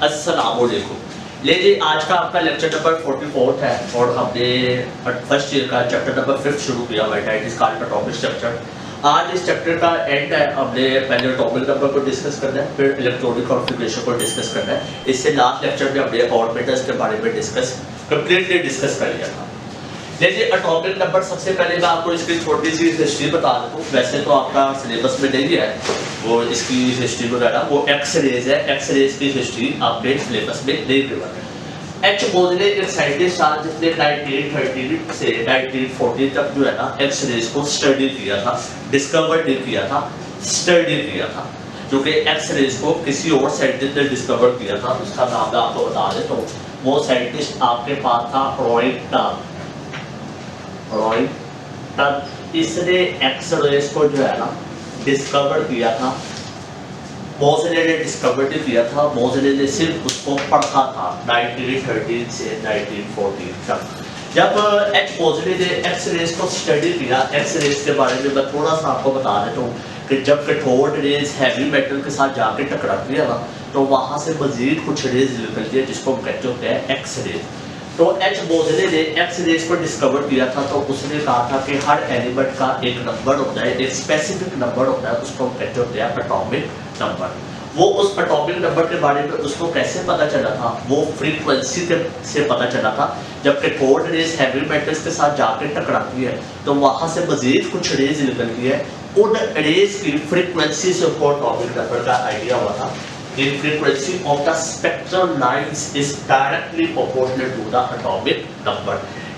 अस्सलामुअलैकुम। लेकिन आज का आपका लेक्चर नंबर 44 है और हमने फर्स्ट ईयर का चैप्टर नंबर 5 शुरू किया हुआ है, it is called atomic structure. आज इस चैप्टर का एंड है। हमने पहले एटॉमिक नंबर को डिस्कस करना है, फिर इलेक्ट्रॉनिक कॉन्फ़िगरेशन को डिस्कस करना है। इससे लास्ट लेक्चर में हमने ऑर्बिटल्स के बारे में कंप्लीटली डिस्कस कर लिया था। देखिए एटॉमिक नंबर, सबसे पहले मैं आपको इसकी छोटी सी हिस्ट्री बता देता हूँ। वैसे तो आपका सिलेबस में नहीं है वो इसकी हिस्ट्री वगैरह, वो एक्स रेज है, एक्स रेज की हिस्ट्री आपके सिलेबस में नहीं गिवन है। एच मोजले एक साइंटिस्ट था जिसने 1913 से 1914 तक जो है ना एक्स रेज को स्टडी किया था, डिस्कवर नहीं किया था, स्टडी किया था। जो कि एक्स रेज को किसी और साइंटिस्ट ने डिस्कवर किया था, उसका नाम मैं आपको बता देता हूँ। वो साइंटिस्ट आपके पास था रॉयटन। इसने एक्स रेज को जो है ना डिस्कवर किया था। मोजले ने डिस्कवर नहीं किया था, मोजले ने सिर्फ उसको पढ़ा था 1913 से 1914 तक। जब एच मोजले ने एक्स रेज को स्टडी किया, एक्स रेज के बारे में मैं थोड़ा सा आपको बता देता हूँ कि जब कैथोड रेज हैवी मेटल के साथ जाके टकराती है ना, तो वहाँ से मजीद कुछ रेज निकलती है जिसको हम कहते होते हैं एक्स रेज। तो एच मोजले ने एक्स रेज को डिस्कवर किया था, तो उसने कहा था कि हर एलिमेंट का एक नंबर होता है, एक स्पेसिफिक नंबर होता है, उसको हम कहते होते हैं एटॉमिक नंबर। वो उस एटॉमिक नंबर के बारे में उसको कैसे पता चला था? वो फ्रीक्वेंसी से पता चला था। जब कैथोड रेज हैवी मेटल्स के साथ जाकर टकराती है तो वहाँ से मजीद कुछ रेज निकलती है, उन रेज की फ्रीक्वेंसी से उसको एटॉमिक नंबर का आइडिया हुआ था। The frequency of the spectral lines is directly proportional to the atomic number.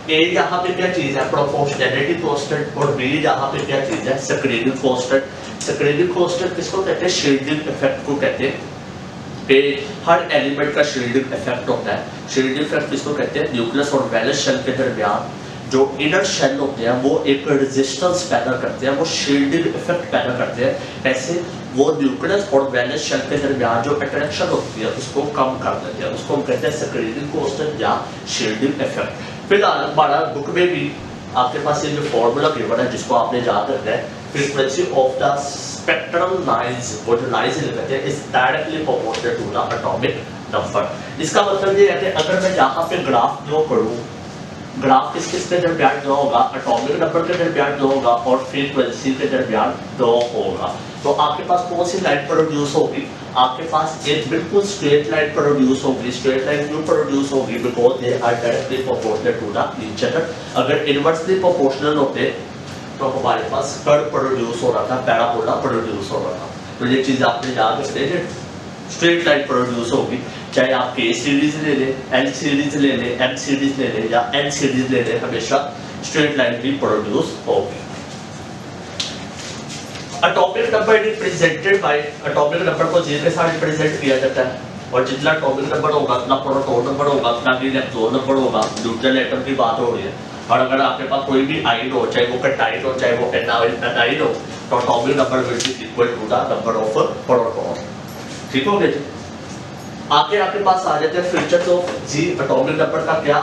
A यहाँ पे क्या चीज़ है? Proportionality constant। और B यहाँ पे क्या चीज़ है? Screening constant। Screening constant किसको कहते हैं? Shielding effect को कहते हैं। कि हर एलिमेंट का shielding effect होता है। Shielding effect किसको कहते हैं? न्यूक्लियस और वैलेंस शेल के दरमियान जो इनर शेल होते हैं वो एक रेजिस्टेंस पैदा करते हैं, वो शील्डिंग इफेक्ट पैदा करते हैं। कैसे? वो न्यूक्लियस और वैलेंस शेल के दरमियान जो अट्रैक्शन होती है उसको कम कर देते हैं, उसको हम कहते हैं स्क्रीनिंग कांस्टेंट या शील्डिंग इफेक्ट। फिलहाल हमारा बुक में भी आपके पास ये जो फॉर्मूला गिवन है जिसको आपने याद रखना है, frequency of the spectral lines, वो जो लाइंस कहते हैं, is directly proportional to the atomic number. इसका मतलब ये है कि अगर मैं यहाँ पे ग्राफ ड्रॉ करूँ, ग्राफ किस किस के दरमियान ड्रॉ होगा? एटॉमिक नंबर के दरमियान ड्रॉ होगा और फ्रीक्वेंसी के दरमियान ड्रॉ होगा। तो आपके पास कौन सी लाइन प्रोड्यूस होगी? आपके पास एक बिल्कुल स्ट्रेट लाइन प्रोड्यूस होगी। स्ट्रेट लाइन क्यों प्रोड्यूस होगी? Because they are directly proportional to the each other. अगर इनवर्सली प्रोपोर्शनल होते तो हमारे पास कर्व प्रोड्यूस हो रहा था, पैराबोला प्रोड्यूस हो रहा था। तो ये चीज़ आपने याद रखनी, स्ट्रेट लाइन प्रोड्यूस होगी। चाहे आप के सीरीज ले लें, एल सीरीज ले लें, एम सीरीज ले लें या एन सीरीज ले लें, हमेशा स्ट्रेट लाइन भी प्रोड्यूस होगी। Atomic number represented by, atomic number को जीरो के साथ रिप्रेजेंट किया जाता है और जितना एटॉमिक नंबर होगा उतना प्रोटॉन नंबर होगा, उतना इलेक्ट्रॉन नंबर होगा। न्यूट्रल एटम की बात हो रही है और अगर आपके पास कोई भी आयन हो, चाहे वो कैटायन हो चाहे वो एनायन हो, तो atomic number will be equal to the number of proton. ठीक हो गया जी? आगे आपके पास आ जाते हैं features of Z. Atomic number का क्या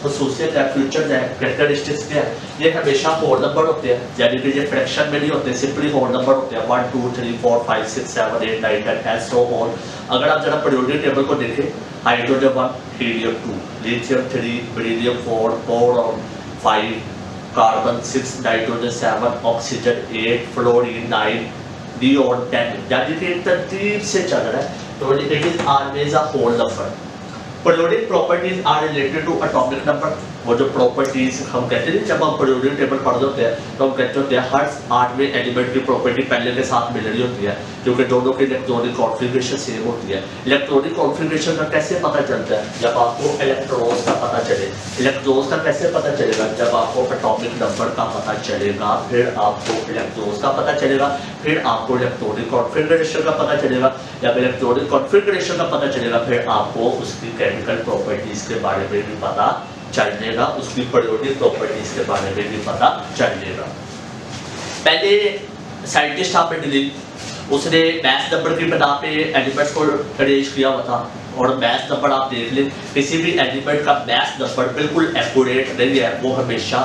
खसूसियत है, फीचर्स है, कैरेक्टरिस्टिक्स क्या है? ये हमेशा होल नंबर होते हैं, यानी कि ये फ्रैक्शन में नहीं होते, सिंपली होल नंबर होते हैं। 1 2 3 4 5 6 7 8 9 10 एंड सो ऑन। अगर आप जरा पीरियोडिक टेबल को देखें, hydrogen 1, helium 2, lithium 3, beryllium 4, boron 5, carbon 6, nitrogen 7, oxygen 8, fluorine 9, neon 10, यानी कि तरतीब से चल रहा है। तो it is always a whole number. Periodic properties are related to atomic number. वो जो प्रॉपर्टीज हम कहते हैं जब हम पीरियोडिक टेबल पढ़ होते हैं तो हम कहते होते हैं हर 8वें एलिमेंट की प्रॉपर्टी पहले के साथ मिल रही होती है, क्योंकि दोनों की इलेक्ट्रॉनिक कॉन्फ़िगरेशन सेम होती है। इलेक्ट्रॉनिक कॉन्फ़िगरेशन का कैसे पता चलता है? जब आपको इलेक्ट्रॉन्स का पता चले। इलेक्ट्रॉन्स का कैसे पता चलेगा? जब आपको एटॉमिक नंबर का पता चलेगा, फिर आपको इलेक्ट्रॉन्स का पता चलेगा, फिर आपको इलेक्ट्रॉनिक कॉन्फ़िगरेशन का पता चलेगा। जब इलेक्ट्रॉनिक कॉन्फ़िगरेशन का पता चलेगा फिर आपको उसकी केमिकल प्रॉपर्टीज के बारे में भी पता चलेगा, उसकी पीरियोडिक प्रॉपर्टीज के बारे में भी पता चलेगा। पहले साइंटिस्ट था मेंडलीव, उसने मैथ नंबर की बिना पे एलिमेंट्स को अरेंज किया हुआ था। और मैथ नंबर आप देख लें, किसी भी एलिमेंट का मैथ नंबर बिल्कुल एक्यूरेट नहीं है, वो हमेशा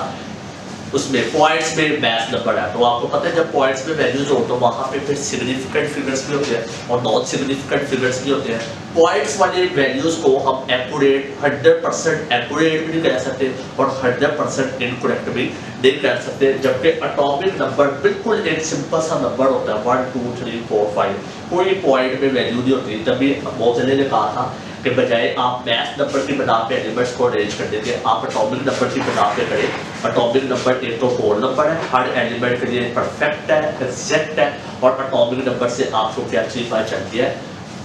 उसमें पॉइंट्स में मैथ नंबर है, तो आपको पता है जब पॉइंट्स में वैल्यूज हो तो वहाँ पे फिर सिग्निफिकेंट फिगर्स भी होते हैं और नॉन सिग्निफिकेंट फिगर्स भी होते हैं। पॉइंट्स वाले वैल्यूज को हम एक्यूरेट 100% एक्यूरेट भी नहीं कह सकते और 100% इनकरेक्ट भी नहीं कह सकते, जबकि एटॉमिक नंबर बिल्कुल एक सिंपल सा नंबर होता है 1 2 3 4 5, कोई पॉइंट में वैल्यू नहीं होती। तभी मोज़ेले ने कहा था कि बजाय आप मैथ नंबर की बना पे एलिमेंट्स को अरेंज कर देते हैं, आप एटॉमिक नंबर की बना पे करें। एटॉमिक नंबर एक तो होल नंबर है, हर एलिमेंट के लिए परफेक्ट है, एग्जैक्ट है, और एटॉमिक नंबर से आपको क्या चीज़ पता चलती है,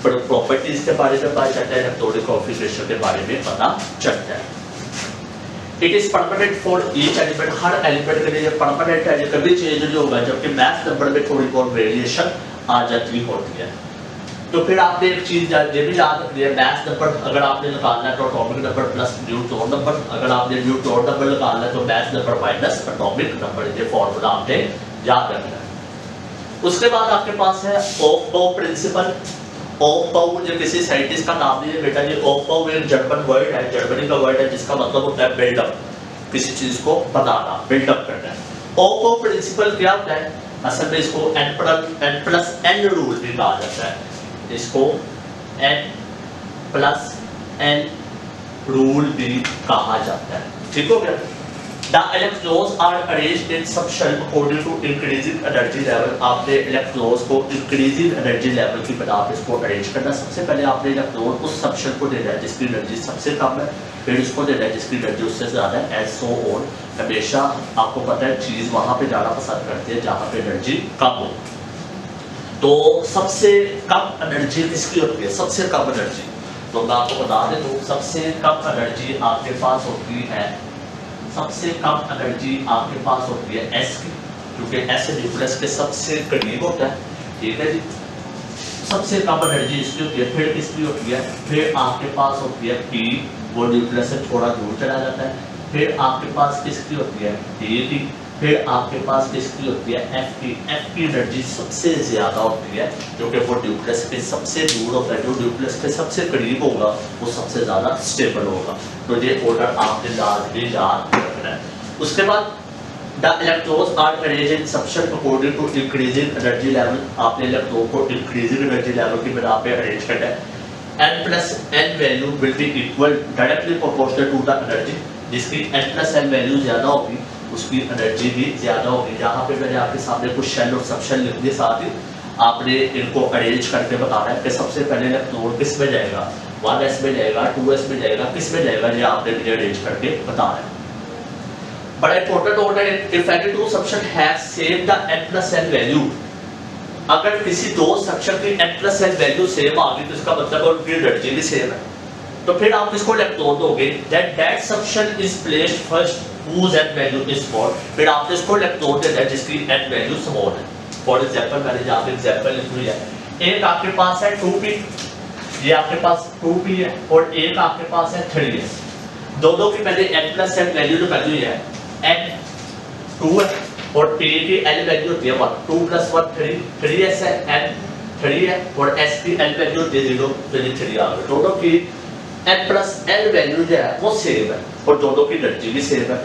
प्रॉपर्टीज के बारे में पता चलता है, इलेक्ट्रॉनिक कॉन्फ़िगरेशन के बारे में पता चलता है। It is permanent for each element, her element के लिए परमानेंट है, कभी चेंज नहीं होगा, जबकि मैथ नंबर में थोड़ी बहुत वेरिएशन आ जाती होती है। तो फिर आपने एक चीज ये भी याद रखनी है, मैथ नंबर अगर आपने निकालना है तो atomic number plus Newton number, अगर आपने न्यूटन नंबर निकालना है तो math number minus atomic number, ये फॉर्मूला आपने याद रखना है। उसके बाद आपके पास है ओप्पो प्रिंसिपल। ओप्पो मुझे किसी साइंटिस्ट का नाम नहीं है बेटा, ये ओप्पो एक जर्मन वर्ड है, जर्मनी का वर्ड है, जिसका मतलब होता है बिल्डअप, किसी चीज को बनाना, बिल्डअप करना है। ओप्पो प्रिंसिपल क्या होता है, असल में इसको n+n रूल भी कहा जाता है, इसको n+n रूल भी कहा जाता है, ठीक हो गया। The electrons are arranged in some shell according to increasing energy level। आपने इलेक्ट्रॉन्स को इंक्रीजिंग एनर्जी लेवल की बना पे इसको अरेंज करना। सबसे पहले आपने इलेक्ट्रॉन उस सब शेल को देना है जिसकी एनर्जी सबसे कम है, फिर उसको देना है जिसकी एनर्जी उससे ज़्यादा है, एंड सो ऑन। हमेशा आपको पता है चीज़ वहाँ पे जाना पसंद करती है जहाँ पे एनर्जी कम हो। तो सबसे कम एनर्जी किसकी होती है, सबसे कम एनर्जी, तो मैं आपको बता दें तो सबसे कम एनर्जी आपके पास होती है, सबसे कम एनर्जी आपके पास होती है S की, क्योंकि S न्यूक्लियस के सबसे करीब होता है, ठीक है जी। सबसे कम एनर्जी इसकी होती है, फिर किसकी होती है, फिर आपके पास होती है P, वो न्यूक्लियस से थोड़ा दूर चला जाता है, फिर आपके पास किसकी होती है D की, फिर आपके पास किसकी होती है F की। F की एनर्जी सबसे ज़्यादा होती है क्योंकि वो न्यूक्लियस के सबसे दूर होता है, जो न्यूक्लियस के सबसे करीब होगा वो सबसे ज़्यादा स्टेबल होगा। तो ये ऑर्डर आपने लाजमी याद रखना है। उसके बाद the electrons are arranged in subshell according to increasing energy level. आपने इलेक्ट्रॉन को इंक्रीजिंग एनर्जी लेवल की बिना पे अरेंज करना है। n+n value will be equal directly proportional to the energy, जिसकी n+n वैल्यू ज़्यादा होगी उसकी एनर्जी भी ज़्यादा होगी। जहाँ पे मैंने आपके सामने कुछ शेल और सब शेल लिख दिए, साथ ही आपने इनको अरेंज करके बताना है कि सबसे पहले इलेक्ट्रॉन किस में जाएगा, 1s में जाएगा, 2s में जाएगा, किस में जाएगा, ये आपने मुझे अरेंज करके बताना है। बड़ा इंपॉर्टेंट होता है, if any two subshell have same the n+n value, अगर किसी दो सबशेल की n+n वैल्यू सेम आ गई तो इसका मतलब उनकी एनर्जी भी सेम है, तो फिर आप इसको इलेक्ट्रॉन दोगे that subshell is placed first whose n value is small, फिर आपने इसको इलेक्ट्रॉन देना है जिसकी n वैल्यू स्मॉल है। फॉर एग्जांपल मैंने यहाँ पे एग्जांपल लिखी हुई है, एक आपके पास है 2p, ये आपके पास 2p है, और एक आपके पास है 3s, दोनों की मैंने n+n वैल्यू निकाली हुई है, n 2 है और p की n वैल्यू होती है 1, 2 + 1 3, 3s है, n 3 है, और s की n वैल्यू होती है 0, तो ये 3 आ गई। दोनों की n+n वैल्यू जो है वो सेम है और दोनों की एनर्जी भी सेम है।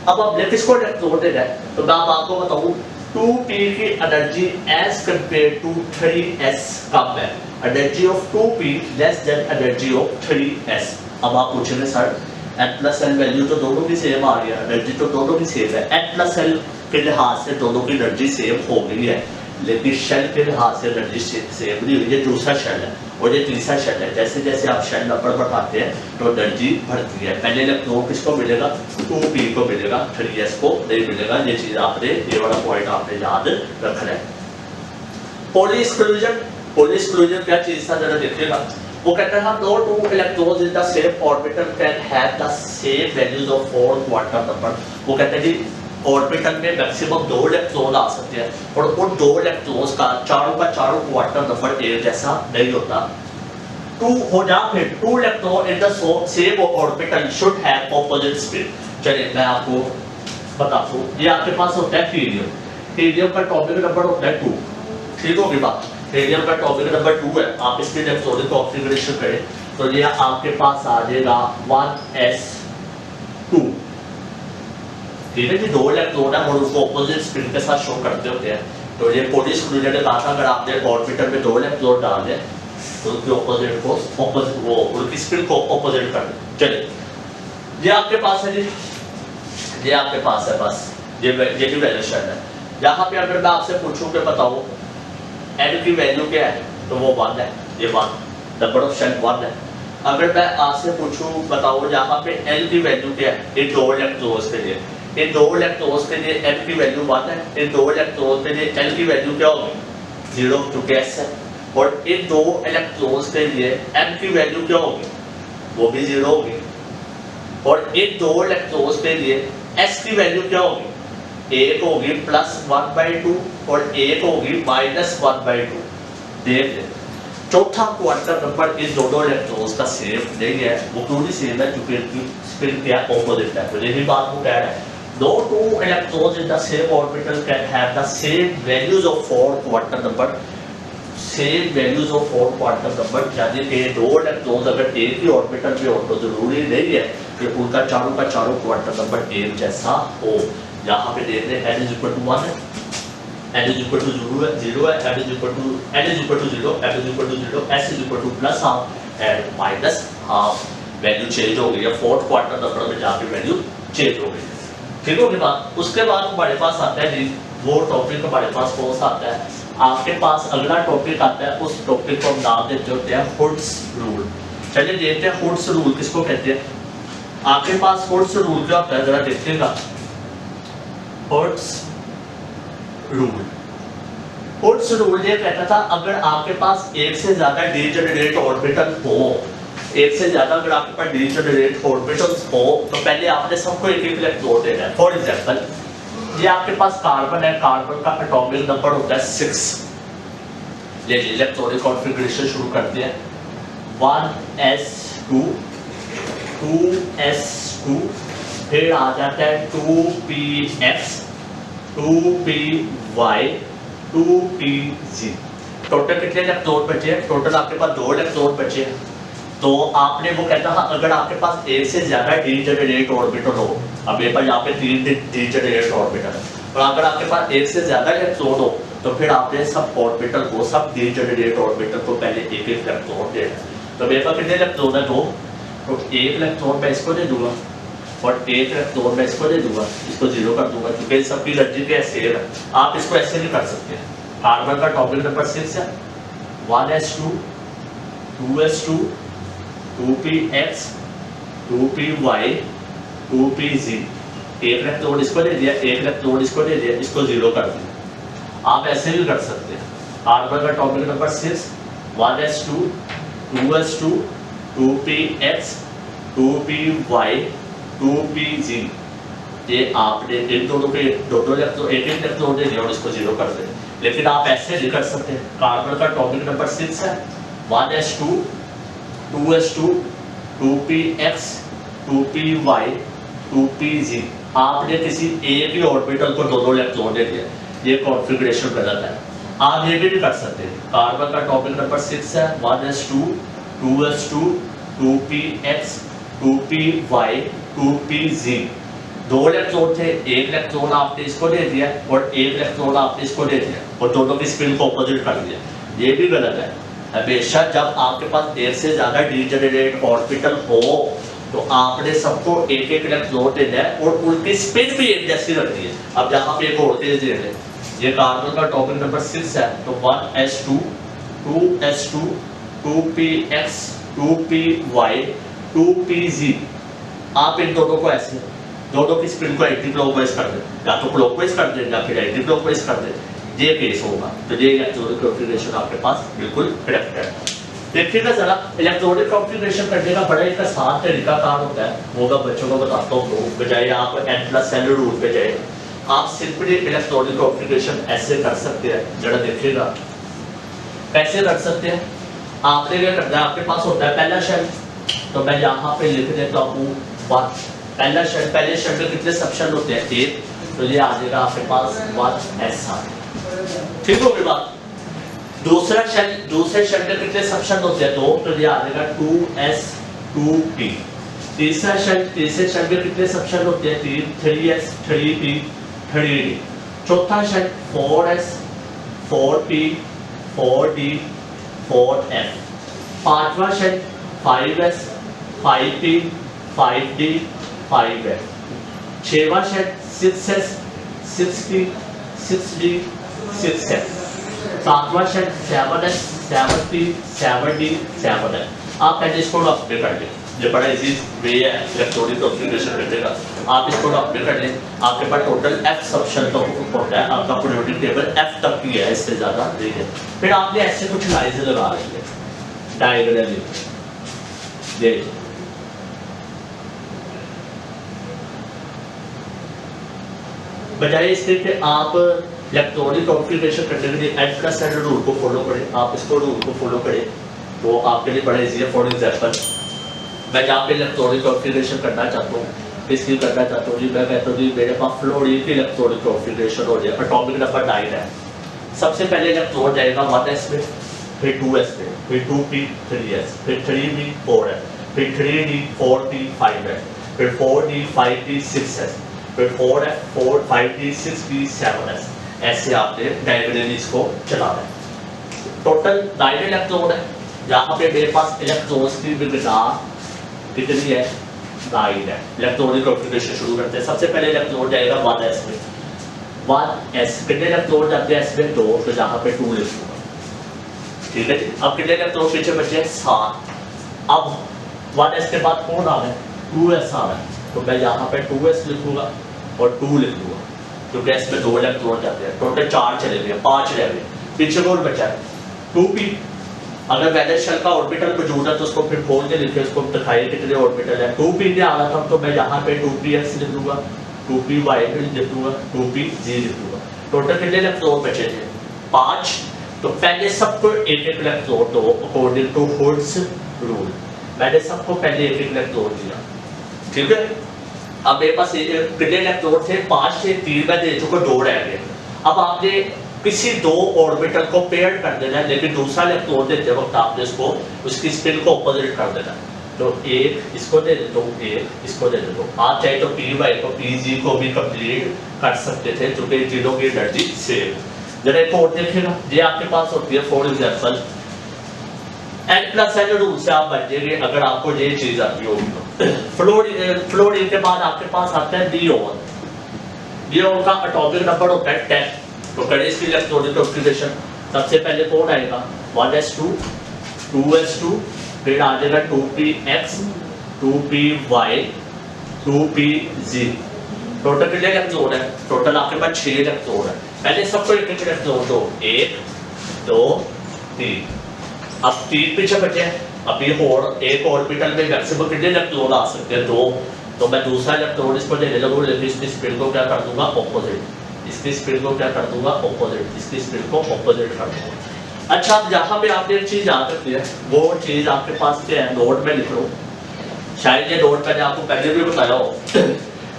अब आप किसको इलेक्ट्रॉन देना है, तो मैं आपको बताऊं 2p की energy as compare to 3s कम है, energy of 2p less than energy of 3s। अब आप पूछेंगे सर n+n वैल्यू तो दोनों की सेम आ रही है, एनर्जी तो दोनों की सेम है, n+n के लिहाज से दोनों की एनर्जी सेम हो गई है, लेकिन शेल के लिहाज से एनर्जी सेम नहीं हुई। ये दूसरा शेल है और ये तीसरा शेल है, जैसे जैसे आप शेल नंबर बढ़ाते हैं तो एनर्जी बढ़ती है। पहले इलेक्ट्रॉन किसको मिलेगा, 2p को मिलेगा, 3s को नहीं मिलेगा। ये चीज आपने, ये वाला पॉइंट आपने याद रखना है। पॉली एक्सक्लूजन, पॉली एक्सक्लूजन क्या चीज था जरा देखिएगा। वो कहता है no two electrons in the same orbital can have the same values of 4 quantum number. वो कहते हैं जी ऑर्बिटल में मैक्सिमम 2 इलेक्ट्रॉन आ सकते हैं और उन 2 इलेक्ट्रॉन्स का चारों क्वांटम नंबर एक जैसा नहीं होता। 2 हो जा फिर 2 electron in the same orbital should have opposite spin. चलिए मैं आपको बताता हूँ, ये आपके पास होता है हीलियम, हीलियम का एटॉमिक नंबर होता है 2, ठीक होगी बात। हीलियम का एटॉमिक नंबर 2 है, आप इसके इलेक्ट्रॉनिक कॉन्फ़िगरेशन करें तो ये आपके पास आ जाएगा 1s2, ठीक है जी, दो इलेक्ट्रॉन है और उसको ऑपोजिट स्पिन के साथ शो करते होते हैं। तो ये कोडी स्क्रूजर ने कहा था अगर आपने ऑर्बिटर में दो इलेक्ट्रॉन डाल दें तो उनकी ऑपोजिट को ऑपोजिट वो उनकी स्पिन को ऑपोजिट कर दें। चलिए ये आपके पास है जी, ये आपके पास है बस ये भी वैल्यूशन है। यहाँ पे अगर मैं आपसे पूछूं कि बताओ n की वैल्यू क्या है तो वो 1 है, ये 1 नंबर ऑफ शेल 1 है। अगर मैं आपसे पूछूं बताओ यहाँ पे n की वैल्यू क्या है इन दो इलेक्ट्रॉन्स के लिए, इन दो इलेक्ट्रॉन्स के लिए n की वैल्यू 1 है, इन दो इलेक्ट्रॉन्स के लिए n की वैल्यू क्या होगी 0 क्योंकि s है, और इन दो इलेक्ट्रॉन्स के लिए m की वैल्यू क्या होगी वो भी 0 होगी, और इन दो इलेक्ट्रॉन्स के लिए s की वैल्यू क्या होगी एक होगी +1/2 और एक होगी -1/2। देख ले चौथा क्वार्टर नंबर इन दोनों इलेक्ट्रॉन्स का सेम नहीं है, वो क्यों नहीं सेम है क्योंकि इनकी स्पिन क्या ऑपोजिट है। तो यही बात को कह रहा है no two electrons in the same orbital can have the same values of 4 quantum number, same values of 4 quantum number, यानी कि दो इलेक्ट्रॉन्स अगर एक ही ऑर्बिटल पे हो तो जरूरी नहीं है कि उनका चारों का चारों क्वांटम नंबर एक जैसा हो। यहाँ पे देख रहे हैं n is equal to 1 है, n is equal to 0 है, n is equal to 0, n is equal to 0, s is equal to +half and -half। Value change हो गई है, फोर्थ क्वार्टर नंबर में जाके वैल्यू चेंज हो गई है। ठीक होगी बात। उसके बाद हमारे पास आता है जी वो टॉपिक हमारे पास कौन सा आता है, आपके पास अगला टॉपिक आता है, उस टॉपिक को हम नाम देते होते हैं हुड्स रूल। चलिए देखते हैं हुड्स रूल किसको कहते हैं। आपके पास हुड्स रूल क्या होता है जरा देखिएगा। हुड्स रूल, हुड्स रूल ये कहता था अगर आपके पास एक से ज्यादा डीजेनरेट ऑर्बिटल हो, एक से ज्यादा अगर आपके पास डीजेनरेट ऑर्बिटल्स हो तो पहले आपने सबको एक एक इलेक्ट्रॉन देना है। फॉर एग्जांपल ये आपके पास कार्बन है, कार्बन का एटॉमिक नंबर होता है 6। ये इलेक्ट्रॉनिक कॉन्फ़िगरेशन शुरू करते हैं 1s2 2s2, फिर आ जाता है 2px 2py 2pz। टोटल कितने इलेक्ट्रॉन बचे हैं, टोटल आपके पास 2 इलेक्ट्रॉन बचे हैं। तो आपने वो कहता था अगर आपके पास एक से ज्यादा डीजेनरेट ऑर्बिटल हो, अब मेरे पास यहाँ पे 3 डीजेनरेट ऑर्बिटल है, और अगर आपके पास एक से ज्यादा इलेक्ट्रॉन हो तो फिर आपने सब ऑर्बिटल को, सब डीजेनरेट ऑर्बिटल को पहले एक एक इलेक्ट्रॉन देना है। तो मेरे पास कितने इलेक्ट्रॉन है 2, तो एक इलेक्ट्रॉन मैं इसको दे दूंगा और एक इलेक्ट्रॉन मैं इसको दे दूंगा, इसको 0 कर दूंगा क्योंकि सबकी एनर्जी के सेम है। आप इसको ऐसे नहीं कर सकते। कार्बन का एटॉमिक नंबर 6 है 1s2 2s2 2px 2py 2pz, एक इलेक्ट्रॉन इसको दे दिया, एक इलेक्ट्रॉन इसको दे दिया, इसको 0 कर दिया। आप ऐसे भी कर सकते हैं। कार्बन का atomic number 6 1s2 2s2 2px 2py 2pz, ये आपने इन दोनों के दोनों इलेक्ट्रॉन एक एक इलेक्ट्रॉन दे दिया और इसको 0 कर दिया। लेकिन आप ऐसे नहीं कर सकते। कार्बन का एटॉमिक नंबर 6 है 1s2 2s2 2px 2py 2pz, आपने किसी एक ही ऑर्बिटल को दोनों इलेक्ट्रॉन दे दिया, ये कॉन्फ़िगरेशन गलत है। आप ये भी नहीं कर सकते। कार्बन का एटॉमिक नंबर 6 है 1s2 2s2 2px 2py 2pz, 2 electron थे, एक इलेक्ट्रॉन आपने इसको दे दिया और एक इलेक्ट्रॉन आपने इसको दे दिया और दोनों की स्पिन को ऑपोजिट कर दिया, ये भी गलत है। हमेशा जब आपके पास एक से ज्यादा डीजेनरेट ऑर्बिटल हो तो आपने सबको एक एक इलेक्ट्रॉन देना है और उनकी स्पिन भी एक जैसी रखनी है। अब यहाँ पे एक और चीज दे दें, ये कार्बन का एटॉमिक नंबर 6 है तो 1s2 2s2 2px 2py 2pz, आप इन दोनों को ऐसे दोनों की स्पिन को एंटी क्लॉकवाइज कर दें, या तो क्लॉकवाइज कर दें या फिर एंटी क्लॉकवाइज कर दें, ये केस होगा। तो ये इलेक्ट्रॉनिक कॉन्फ़िगरेशन आपके पास बिल्कुल करेक्ट है। देखिएगा जरा इलेक्ट्रॉनिक कॉन्फ़िगरेशन करने का बड़ा एक आसान तरीका कार होता है, वो मैं बच्चों को बताता हूँ। तो बजाय आप n+n रूल पे जाए, आप सिंपली इलेक्ट्रॉनिक कॉन्फ़िगरेशन ऐसे कर सकते हैं। जरा देखिएगा कैसे कर सकते हैं। आपने क्या करना है, आपके पास होता है पहला शेल, तो मैं यहाँ पे लिख देता हूँ 1। पहला शेल, पहले शेल में कितने सबशेल होते हैं 1, तो ये आ जाएगा आपके पास 1s। ठीक होगी बात। दूसरा शेल, दूसरे शेल में कितने सबशेल होते हैं 2, तो ये आ जाएगा 2s 2p। तीसरे शेल में कितने सब शेल होते हैं? 3s 3p 3d। चौथा shell 4s 4p 4d 4f। पांचवा shell 5s 5p 5d 5f। छठवां shell 6s 6p 6d 6f। सातवां shell 7s 7p 7d 7f। आप पहले इसको अपडेट कर लें, ये बड़ा इजी वे है इलेक्ट्रॉनिक कॉन्फ़िगरेशन करने का। आप इसको अपडेट कर लें, आपके पास टोटल f सब शेल तो होता है, आपका पीरियोडिक टेबल f तक की है, इससे ज़्यादा नहीं है। फिर आपने ऐसे कुछ लाइन्स लगा लेंगे डायगोनली, देखिए बजाय इसके कि आप इलेक्ट्रॉनिक कॉन्फ़िगरेशन करने के लिए n+n रूल को फॉलो करें, आप इसको रूल को फॉलो करें तो आपके लिए बड़ा इजी है। फॉर एग्जांपल मैं जहाँ पे इलेक्ट्रॉनिक कॉन्फ़िगरेशन करना चाहता हूँ, इसकी करना चाहता हूँ जी, मैं कहता हूँ जी मेरे पास फ्लोरीन की इलेक्ट्रॉनिक कॉन्फ़िगरेशन हो जाए, एटॉमिक नंबर 9 है। सबसे पहले इलेक्ट्रॉन जाएगा 1s में, फिर 2s में, फिर 2p 3s, फिर 3p 4s, फिर 3d 4p 5s, फिर 4d 5d 6s, फिर 4f 4 5d 6p 7s। ऐसे आपने डायगोनली इसको चलाना है। टोटल 9 इलेक्ट्रॉन है, जहाँ पे मेरे पास इलेक्ट्रॉन्स की मिकदार कितनी है? 9 है। इलेक्ट्रॉनिक कॉन्फ़िगरेशन शुरू करते हैं। सबसे पहले इलेक्ट्रॉन जाएगा 1s में, 1s कितने इलेक्ट्रॉन जाते हैं s में? 2, तो जहाँ पे 2 लिखूंगा, ठीक है जी। अब कितने इलेक्ट्रॉन पीछे बचे? 7। अब 1s के बाद कौन आ रहा है? 2s आ रहा है, तो मैं यहाँ पे 2s लिखूंगा और 2 लिख दूंगा, क्योंकि s में 2 इलेक्ट्रॉन जाते हैं। टोटल 4 चले गए, 5 रह गए। पीछे कौन बचा है? 2p। अगर वैलेंस शेल का ऑर्बिटल मौजूद है तो उसको फिर खोल के लिखे, उसको दिखाइए कितने ऑर्बिटल है। 2p ने आ रहा था तो मैं यहाँ पे 2px लिख दूंगा, 2py लिख दूंगा, 2pg लिख दूंगा। टोटल कितने इलेक्ट्रॉन बचे थे? 5। तो पहले सबको एक एक इलेक्ट्रॉन दो, अकॉर्डिंग टू हुड्स रूल मैंने सबको पहले एक एक इलेक्ट्रॉन दिया, ठीक है। अब मेरे पास कितने इलेक्ट्रॉन थे? 5 थे, 3 मैं दे चुका, 2 रह गए। अब आपने किसी 2 ऑर्बिटल को पेयर कर देना है, लेकिन दूसरा इलेक्ट्रॉन देते वक्त आपने उसको उसकी स्पिन को ऑपोजिट कर देना है। तो एक इसको दे देता हूँ, एक इसको दे देता हूँ। आप चाहे तो py को pg को भी कंप्लीट कर सकते थे, क्योंकि तीनों की एनर्जी सेम। जरा एक और देखेगा, ये आपके पास होती है फॉर एग्जाम्पल n+n रूल से आप बच जाएंगे अगर आपको ये चीज आती होगी तो। फ्लोरीन के बाद आपके पास आता है नियोन। नियोन का एटॉमिक नंबर होता है 10। तो करें इसकी इलेक्ट्रॉनिक कॉन्फ़िगरेशन। सबसे पहले कौन आएगा? 1s2 2s2, फिर आ जाएगा 2px 2py 2pz। टोटल कितने इलेक्ट्रॉन है? टोटल आपके पास 6 इलेक्ट्रॉन है। पहले सबको एक एक इलेक्ट्रॉन दो, 1 2 3। अब 3 पीछे बचे हैं। अब ये और एक ऑर्बिटल में मैक्सिमम कितने इलेक्ट्रॉन आ सकते हैं? 2। तो मैं दूसरा इलेक्ट्रॉन इसको देने लगूंगा, लेकिन इसकी स्पिन को क्या कर दूंगा? ऑपोजिट। इसकी स्पिन को क्या कर दूंगा? ऑपोजिट। इसकी स्पिन को ऑपोजिट कर दूंगा। अच्छा, अब यहाँ पे आपने एक चीज याद रखनी है, वो चीज आपके पास क्या है? नोट में लिख लो, शायद ये नोट मैंने आपको पहले भी बताया हो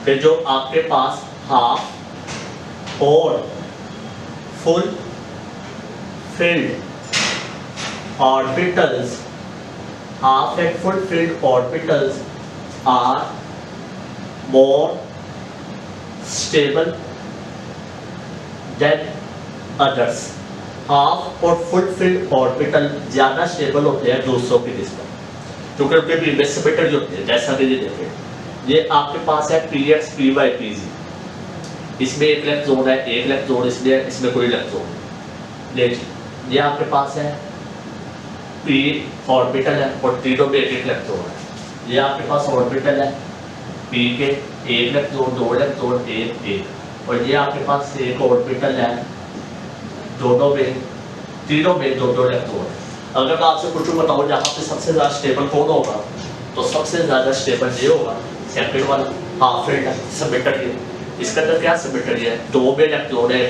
कि जो आपके पास हाफ और full filled orbitals, half and full filled orbitals are more stable than others. Half और फुल फील्ड ऑर्बिटल ज्यादा स्टेबल होते हैं दूसरों की निस्बत, क्योंकि उनके भी सिमेट्री होती है। जैसा कि ये देखें, ये आपके पास है px py pz, इसमें एक इलेक्ट्रॉन है, एक इलेक्ट्रॉन इसमें कोई इलेक्ट्रॉन नहीं। देखिए ये आपके पास है p ऑर्बिटल है और तीनों में एक एक इलेक्ट्रॉन है। ये आपके पास ऑर्बिटल है p के एक इलेक्ट्रॉन, 2 इलेक्ट्रॉन, एक, और ये आपके पास एक ऑर्बिटल है दोनों में, तीनों में 2 इलेक्ट्रॉन। अगर मैं आपसे कुछ बताऊं जहाँ पे सबसे ज्यादा स्टेबल कौन होगा, तो सबसे ज्यादा स्टेबल ये होगा सेकंड वाला, हाफ फील्ड सिमेट्री। इसके अंदर क्या सिमेट्री है? 2 में इलेक्ट्रॉन है,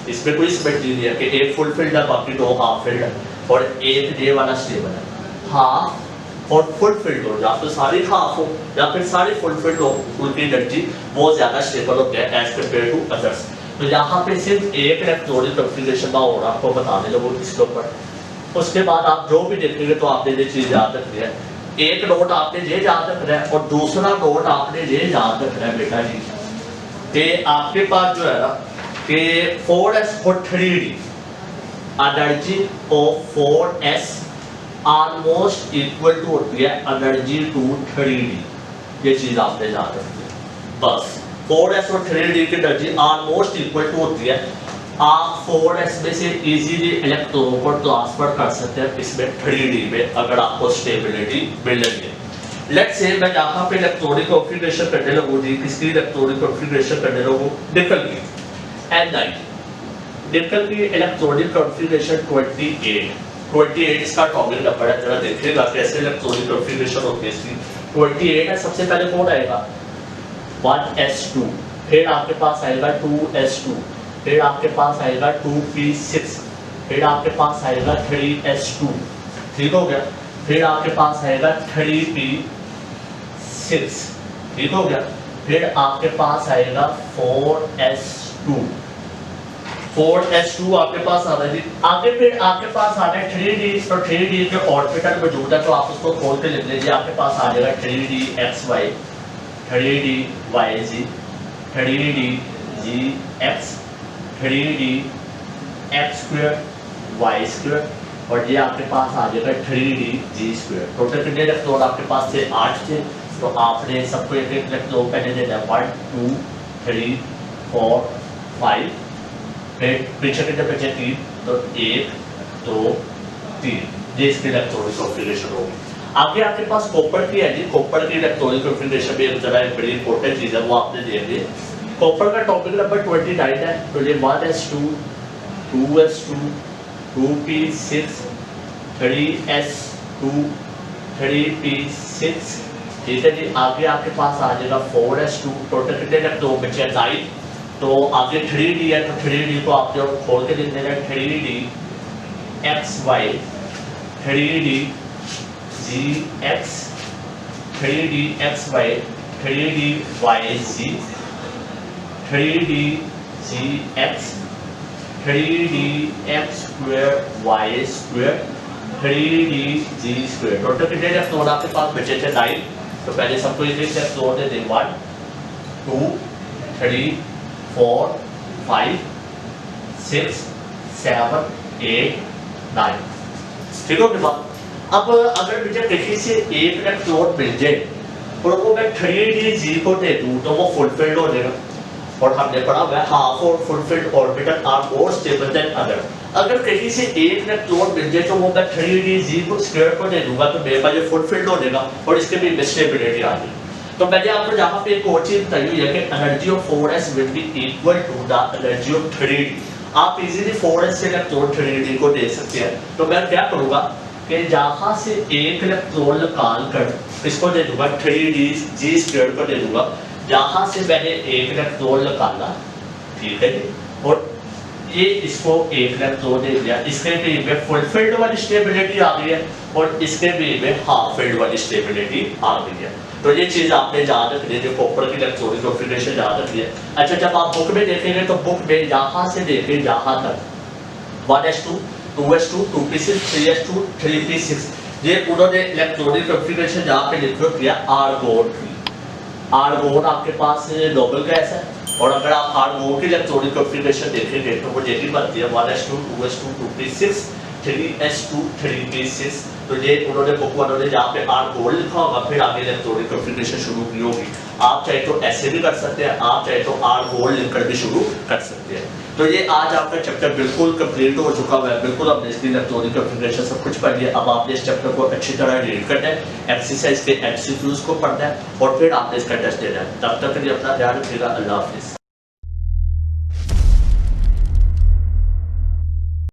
इसमें कोई सिमेट्री नहीं है कि एक फुल फील्ड है बाकी 2 हाफ फील्ड है, और एक ये वाला स्टेबल है। हाफ और फुल फील्ड हो, या तो सारी हाफ हो या फिर सारी फुल फील्ड हो, उनकी एनर्जी बहुत ज्यादा स्टेबल होती है एज कम्पेयर टू अदर्स। तो यहाँ पे सिर्फ एक इलेक्ट्रॉनिक कॉन्फ़िगरेशन का और आपको बताने लगो इसके ऊपर। उसके बाद आप जो भी देखेंगे तो आपने ये चीज याद रखनी है एक नोट आपने ये याद रखना है और दूसरा नोट आपने ये याद रखना है बेटा जी कि आपके पास जो है ना कि 4s for 3d energy of 4s almost equal to होती है एनर्जी टू 3d। ये चीज आपने याद रखनी है बस। 4s और 3d की एनर्जी ऑलमोस्ट इक्वल टू होती है। आप 4s में से इजीली इलेक्ट्रॉन को ट्रांसफर कर सकते हैं इसमें 3d में अगर आपको स्टेबिलिटी मिल रही है। लेट्स से मैं यहाँ पे इलेक्ट्रॉनिक कॉन्फ़िगरेशन करने लगूँ जी, किसकी इलेक्ट्रॉनिक कॉन्फ़िगरेशन करने लगूँ, निकल की Ni निकल की इलेक्ट्रॉनिक कॉन्फ़िगरेशन 28 इसका टॉपिक नंबर है। जरा देखिएगा कैसे इलेक्ट्रॉनिक कॉन्फ़िगरेशन होती है इसकी। 28 है, सबसे पहले कौन आएगा 1s2, फिर आपके पास आएगा 2s2, फिर आपके पास आएगा 2p6, फिर आपके पास आएगा 3s2, ठीक हो गया। फिर आपके पास आएगा 3p6, ठीक हो गया। फिर आपके पास आएगा 4s2 आपके पास आ रहा है। आगे फिर आपके पास आ रहा है 3d, तो 3d के ऑर्बिटल मौजूद है तो आप उसको खोल के लिख लीजिए। आपके पास आ जाएगा 3dxy, 3dyz, 3dgx, 3dx2, y2 और ये आपके पास आ जाएगा 3dg2। टोटल कितने इलेक्ट्रॉन आपके पास थे 8 थे, तो आपने सबको एक एक इलेक्ट्रॉन पहले देना है 1 2 3 4 5, फिर पीछे कितने बचे 3, तो 1 2 3, ये इसकी इलेक्ट्रॉनिक कॉन्फ़िगरेशन होगी। आगे आपके पास कॉपर की है जी। कॉपर की इलेक्ट्रॉनिक कॉन्फ़िगरेशन भी एक तरह एक बड़ी इंपॉर्टेंट चीज़ है, वो आपने देख ली। कॉपर का टॉपिक नंबर 29 है, तो ये 1s2 2s2 2p6 3s2 3p6, ठीक है जी। आगे आपके पास आ जाएगा 4s2, टोटल कितने इलेक्ट्रॉन बचे 9, तो आगे 3d है तो 3d को आप जो खोल के लिख देना 3dxy, 3dgx, 3dxy, 3dyz, 3dgx, 3dx2 y2, 3dg2। Total कितने इलेक्ट्रॉन आपके पास बचे थे 9, तो पहले सबको एक एक इलेक्ट्रॉन दे दें 1 2 3 4 5 6 7 8 9, ठीक हो गया। अब अगर मुझे देखिए से एक इलेक्ट्रॉन मिल जाए और वो मैं 3dg को दे दूं तो वो फुलफिल्ड हो जाएगा। और हमने पढ़ा हुआ है हाफ और fulfilled orbital are more stable than other. अगर कहीं से एक इलेक्ट्रॉन मिल जाए तो वो मैं 3dg को स्क्वायर को दे दूंगा तो मेरे पास ये फुलफिल्ड हो जाएगा और इसके भी स्टेबिलिटी आ जाएगी। तो मैंने आपको यहाँ पे एक और चीज बताई हुई है कि energy of 4s will be equal to the energy of 3d। आप इजीली 4s से इलेक्ट्रॉन 3d को दे सकते हैं। तो मैं क्या करूँगा कि यहाँ से एक इलेक्ट्रॉन निकाल कर इसको दे दूंगा 3dg2 को दे दूंगा। यहाँ से मैंने एक इलेक्ट्रॉन निकाला, ठीक है जी, और ये इसको एक इलेक्ट्रॉन दे दिया। इसके भी में फुलफिल्ड वाली स्टेबिलिटी आ गई है और इसके भी में हाफ फिल्ड वाली स्टेबिलिटी आ गई है। तो ये चीज़ आपने याद रखनी है, जो कॉपर की इलेक्ट्रॉनिक कॉन्फ़िगरेशन याद रखनी है। अच्छा, जब आप बुक में देखेंगे तो बुक में यहाँ से लेके यहाँ तक 1s2 2s2 2p6 3s2 3p6 ये उन्होंने इलेक्ट्रॉनिक कॉन्फ़िगरेशन यहाँ पे लिख दिया आर्गोन। आर्गोन आपके पास नोबल गैस है और अगर आप आर्गोन की इलेक्ट्रॉनिक कॉन्फ़िगरेशन देखेंगे तो वो यही बनती है 1s2 2s2 2p6 3s2 3p6। तो ये उन्होंने बुक वालों ने जहाँ पे आर्गोन लिखा होगा फिर आगे इलेक्ट्रॉनिक कॉन्फ़िगरेशन शुरू की होगी। आप चाहे तो ऐसे भी कर सकते हैं, आप चाहे तो आर्गोन लिखकर भी शुरू कर सकते हैं। तो ये आज आपका चैप्टर बिल्कुल कंप्लीट हो चुका है, बिल्कुल आपने इसकी इलेक्ट्रॉनिक कॉन्फ़िगरेशन सब कुछ पढ़ लिया। अब आपने इस चैप्टर को अच्छी तरह रीड करना है, एक्सरसाइज के एमसीक्यूज को पढ़ना है और फिर आपने इसका टेस्ट देना है। तब तक के लिए अपना ध्यान रखिएगा। अल्लाह हाफिज़।